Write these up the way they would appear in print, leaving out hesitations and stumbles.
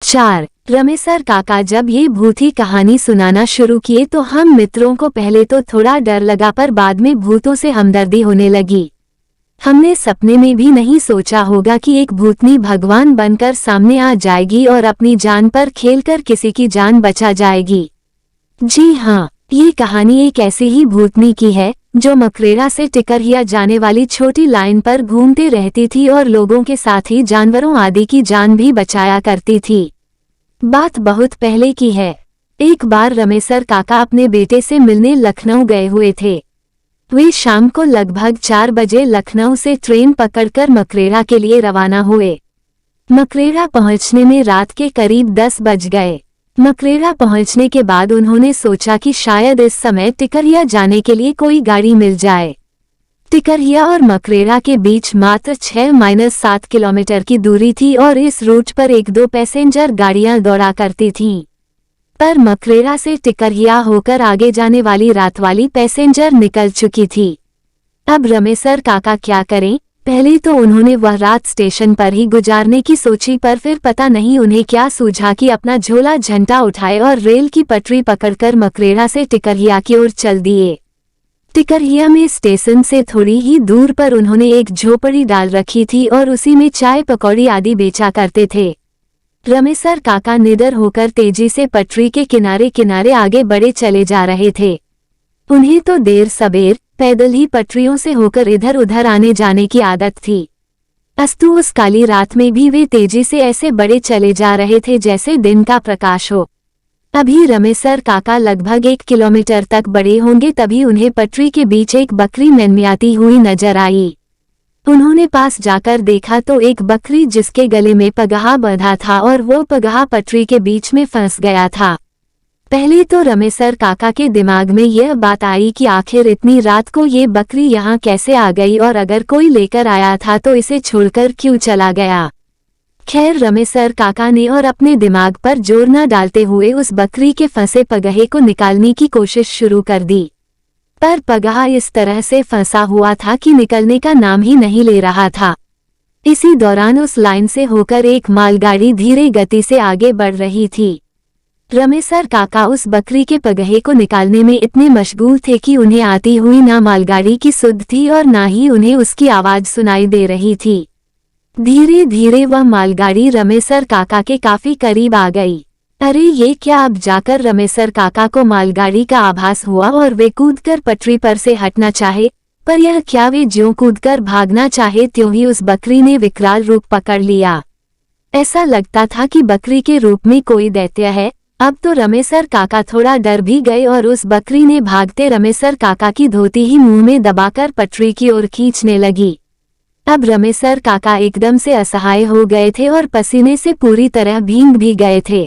4। रमेसर काका जब ये भूती कहानी सुनाना शुरू किए तो हम मित्रों को पहले तो थोड़ा डर लगा, पर बाद में भूतों से हमदर्दी होने लगी। हमने सपने में भी नहीं सोचा होगा कि एक भूतनी भगवान बनकर सामने आ जाएगी और अपनी जान पर खेलकर किसी की जान बचा जाएगी। जी हाँ, ये कहानी एक ऐसी ही भूतनी की है जो मकरेरा से टिकरिया जाने वाली छोटी लाइन पर घूमती रहती थी और लोगों के साथ ही जानवरों आदि की जान भी बचाया करती थी। बात बहुत पहले की है। एक बार रमेसर काका अपने बेटे से मिलने लखनऊ गए हुए थे। वे शाम को लगभग 4 बजे लखनऊ से ट्रेन पकड़कर मकरेरा के लिए रवाना हुए। मकरेरा पहुंचने में रात के करीब 10 बज गए। मकरेरा पहुंचने के बाद उन्होंने सोचा कि शायद इस समय टिकरिया जाने के लिए कोई गाड़ी मिल जाए। टिकरिया और मकरेरा के बीच मात्र 6-7 किलोमीटर की दूरी थी और इस रूट पर 1-2 पैसेंजर गाड़ियां दौड़ा करती थीं। पर मकरेरा से टिकरिया होकर आगे जाने वाली रात वाली पैसेंजर निकल चुकी थी। अब रमेसर काका क्या करें? पहले तो उन्होंने वह रात स्टेशन पर ही गुजारने की सोची, पर फिर पता नहीं उन्हें क्या सूझा कि अपना झोला झंटा उठाए और रेल की पटरी पकड़कर मकरेरा से टिकरिया की ओर चल दिए। टिकरिया में स्टेशन से थोड़ी ही दूर पर उन्होंने एक झोपड़ी डाल रखी थी और उसी में चाय पकौड़ी आदि बेचा करते थे। रमेसर काका निडर होकर तेजी से पटरी के किनारे किनारे आगे बढ़े चले जा रहे थे। उन्हें तो देर सबेर पैदल ही पटरियों से होकर इधर उधर आने जाने की आदत थी। अस्तु उस काली रात में भी वे तेजी से ऐसे बढ़े चले जा रहे थे जैसे दिन का प्रकाश हो। अभी रमेसर काका लगभग 1 किलोमीटर तक बढ़े होंगे, तभी उन्हें पटरी के बीच एक बकरी नन्मियाती हुई नजर आई। उन्होंने पास जाकर देखा तो एक बकरी जिसके गले में पगहा बंधा था और वो पगहा पटरी के बीच में फंस गया था। पहले तो रमेसर काका के दिमाग में यह बात आई कि आखिर इतनी रात को ये बकरी यहाँ कैसे आ गई और अगर कोई लेकर आया था तो इसे छोड़कर क्यों चला गया। खैर रमेसर काका ने और अपने दिमाग पर जोर न डालते हुए उस बकरी के फंसे पगहे को निकालने की कोशिश शुरू कर दी, पर पगहा इस तरह से फंसा हुआ था कि निकलने का नाम ही नहीं ले रहा था। इसी दौरान उस लाइन से होकर एक मालगाड़ी धीरे गति से आगे बढ़ रही थी। रमेसर काका उस बकरी के पगहे को निकालने में इतने मशगूल थे कि उन्हें आती हुई ना मालगाड़ी की सुध थी और ना ही उन्हें उसकी आवाज सुनाई दे रही थी। धीरे धीरे वह मालगाड़ी रमेसर काका के काफी करीब आ गई। अरे ये क्या! अब जाकर रमेसर काका को मालगाड़ी का आभास हुआ और वे कूदकर पटरी पर से हटना चाहे, पर यह क्या, वे ज्यों कूदकर भागना चाहे त्यों ही उस बकरी ने विकराल रूप पकड़ लिया। ऐसा लगता था कि बकरी के रूप में कोई दैत्य है। अब तो रमेसर काका थोड़ा डर भी गए और उस बकरी ने भागते रमेसर काका की धोती ही मुंह में दबाकर पटरी की ओर खींचने लगी। अब रमेसर काका एकदम से असहाय हो गए थे और पसीने से पूरी तरह भीग भी गए थे।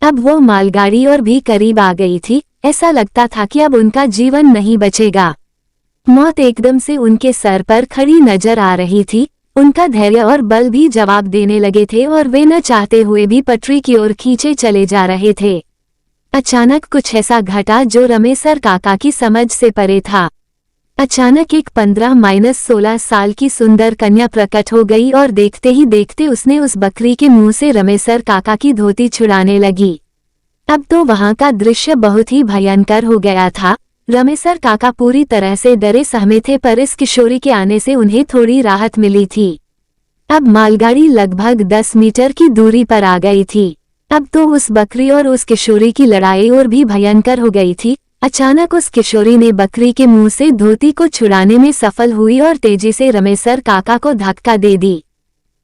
अब वो मालगाड़ी और भी करीब आ गई थी। ऐसा लगता था कि अब उनका जीवन नहीं बचेगा। मौत एकदम से उनके सर पर खड़ी नजर आ रही थी। उनका धैर्य और बल भी जवाब देने लगे थे और वे न चाहते हुए भी पटरी की ओर खींचे चले जा रहे थे। अचानक कुछ ऐसा घटा जो रमेसर काका की समझ से परे था। अचानक एक 15-16 साल की सुंदर कन्या प्रकट हो गई और देखते ही देखते उसने उस बकरी के मुंह से रमेसर काका की धोती छुड़ाने लगी। अब तो वहां का दृश्य बहुत ही भयंकर हो गया था। रमेसर काका पूरी तरह से डरे सहमे थे, पर इस किशोरी के आने से उन्हें थोड़ी राहत मिली थी। अब मालगाड़ी लगभग 10 मीटर की दूरी पर आ गई थी। अब तो उस बकरी और उस किशोरी की लड़ाई और भी भयंकर हो गई थी। अचानक उस किशोरी ने बकरी के मुंह से धोती को छुड़ाने में सफल हुई और तेजी से रमेसर काका को धक्का दे दी।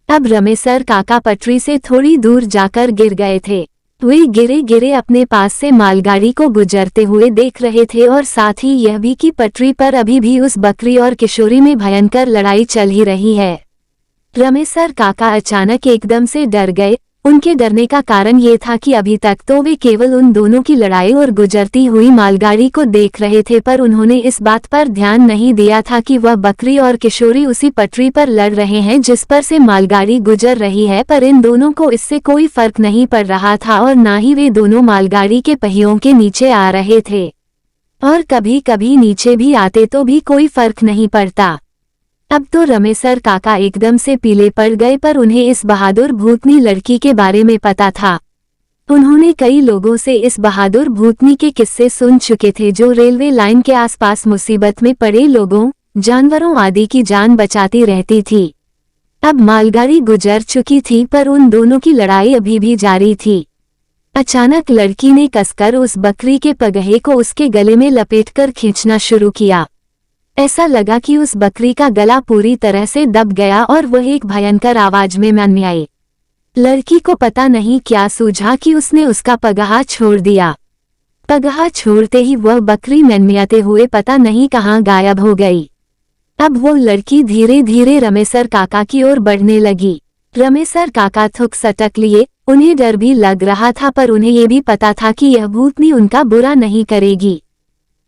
अब रमेसर काका पटरी से थोड़ी दूर जाकर गिर गए थे। वे गिरे गिरे अपने पास से मालगाड़ी को गुजरते हुए देख रहे थे और साथ ही यह भी कि पटरी पर अभी भी उस बकरी और किशोरी में भयंकर लड़ाई चल ही रही है। रमेसर काका अचानक एकदम से डर गए। उनके डरने का कारण ये था कि अभी तक तो वे केवल उन दोनों की लड़ाई और गुजरती हुई मालगाड़ी को देख रहे थे, पर उन्होंने इस बात पर ध्यान नहीं दिया था कि वह बकरी और किशोरी उसी पटरी पर लड़ रहे हैं जिस पर से मालगाड़ी गुजर रही है। पर इन दोनों को इससे कोई फर्क नहीं पड़ रहा था और ना ही वे दोनों मालगाड़ी के पहियों के नीचे आ रहे थे, और कभी कभी नीचे भी आते तो भी कोई फर्क नहीं पड़ता। अब तो रमेसर काका एकदम से पीले पड़ गए, पर उन्हें इस बहादुर भूतनी लड़की के बारे में पता था। उन्होंने कई लोगों से इस बहादुर भूतनी के किस्से सुन चुके थे, जो रेलवे लाइन के आसपास मुसीबत में पड़े लोगों, जानवरों आदि की जान बचाती रहती थी। अब मालगाड़ी गुजर चुकी थी, पर उन दोनों की लड़ाई अभी भी जारी थी। अचानक लड़की ने कसकर उस बकरी के पगहे को उसके गले में लपेटकर खींचना शुरू किया। ऐसा लगा कि उस बकरी का गला पूरी तरह से दब गया और वह एक भयंकर आवाज में मन्याई। लड़की को पता नहीं क्या सूझा कि उसने उसका पगहा छोड़ दिया। पगहा छोड़ते ही वह बकरी मनमियाते हुए पता नहीं कहाँ गायब हो गई। अब वो लड़की धीरे धीरे रमेसर काका की ओर बढ़ने लगी। रमेसर काका थुक सटक लिए। उन्हें डर भी लग रहा था, पर उन्हें ये भी पता था कि यह भूतनी उनका बुरा नहीं करेगी।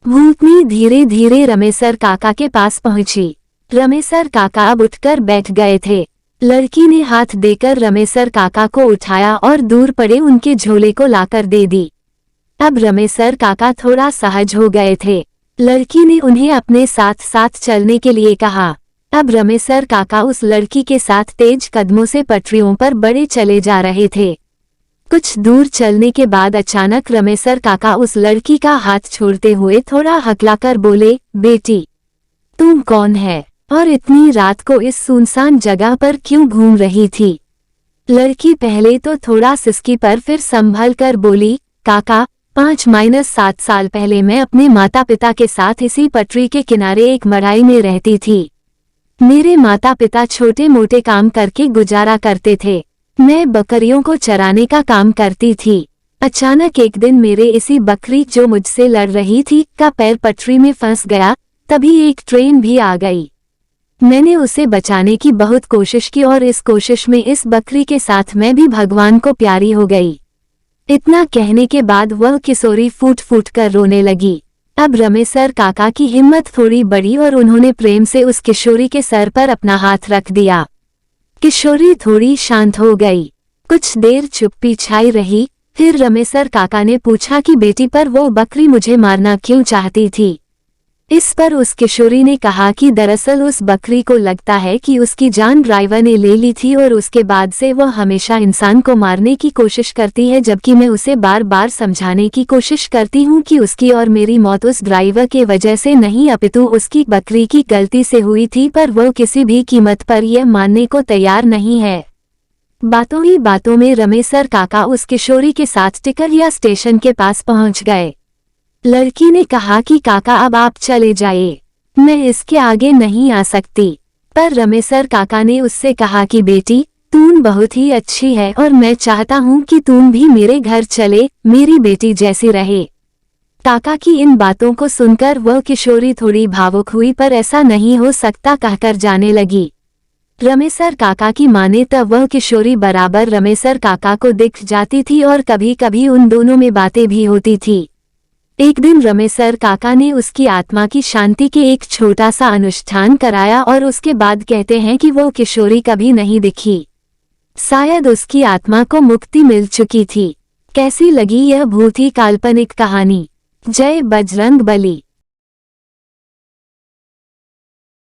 भूतनी धीरे धीरे रमेसर काका के पास पहुंची। रमेसर काका अब उठकर बैठ गए थे। लड़की ने हाथ देकर रमेसर काका को उठाया और दूर पड़े उनके झोले को लाकर दे दी। अब रमेसर काका थोड़ा सहज हो गए थे। लड़की ने उन्हें अपने साथ साथ चलने के लिए कहा। अब रमेसर काका उस लड़की के साथ तेज कदमों से पटरियों पर बढ़े चले जा रहे थे। कुछ दूर चलने के बाद अचानक रमेसर काका उस लड़की का हाथ छोड़ते हुए थोड़ा हकलाकर बोले, बेटी, तुम कौन है और इतनी रात को इस सुनसान जगह पर क्यों घूम रही थी? लड़की पहले तो थोड़ा सिसकी, पर फिर संभल कर बोली, काका, 5-7 साल पहले मैं अपने माता पिता के साथ इसी पटरी के किनारे एक मड़ाई में रहती थी। मेरे माता पिता छोटे मोटे काम करके गुजारा करते थे। मैं बकरियों को चराने का काम करती थी। अचानक एक दिन मेरे इसी बकरी जो मुझसे लड़ रही थी का पैर पटरी में फंस गया। तभी एक ट्रेन भी आ गई। मैंने उसे बचाने की बहुत कोशिश की और इस कोशिश में इस बकरी के साथ मैं भी भगवान को प्यारी हो गई। इतना कहने के बाद वह किशोरी फूट फूट कर रोने लगी। अब रमेसर काका की हिम्मत थोड़ी बढ़ी और उन्होंने प्रेम से उस किशोरी के सर पर अपना हाथ रख दिया। किशोरी थोड़ी शांत हो गई। कुछ देर चुप्पी छाई रही। फिर रमेसर काका ने पूछा कि बेटी, पर वो बकरी मुझे मारना क्यों चाहती थी? इस पर उस किशोरी ने कहा कि दरअसल उस बकरी को लगता है कि उसकी जान ड्राइवर ने ले ली थी और उसके बाद से वह हमेशा इंसान को मारने की कोशिश करती है, जबकि मैं उसे बार बार समझाने की कोशिश करती हूँ कि उसकी और मेरी मौत उस ड्राइवर के वजह से नहीं अपितु उसकी बकरी की गलती से हुई थी, पर वह किसी भी कीमत पर यह मानने को तैयार नहीं है। बातों ही बातों में रमेसर काका उस किशोरी के साथ टिकरिया स्टेशन के पास पहुँच गए। लड़की ने कहा कि काका, अब आप चले जाइए, मैं इसके आगे नहीं आ सकती। पर रमेसर काका ने उससे कहा कि बेटी, तुम बहुत ही अच्छी है और मैं चाहता हूँ कि तुम भी मेरे घर चले, मेरी बेटी जैसी रहे। काका की इन बातों को सुनकर वह किशोरी थोड़ी भावुक हुई, पर ऐसा नहीं हो सकता कहकर जाने लगी। रमेसर काका की माने तब वह किशोरी बराबर रमेसर काका को दिख जाती थी और कभी कभी उन दोनों में बातें भी होती थी। एक दिन रमेसर काका ने उसकी आत्मा की शांति के एक छोटा सा अनुष्ठान कराया और उसके बाद कहते हैं कि वो किशोरी कभी नहीं दिखी। शायद उसकी आत्मा को मुक्ति मिल चुकी थी। कैसी लगी यह भूत ही काल्पनिक कहानी? जय बजरंग बली।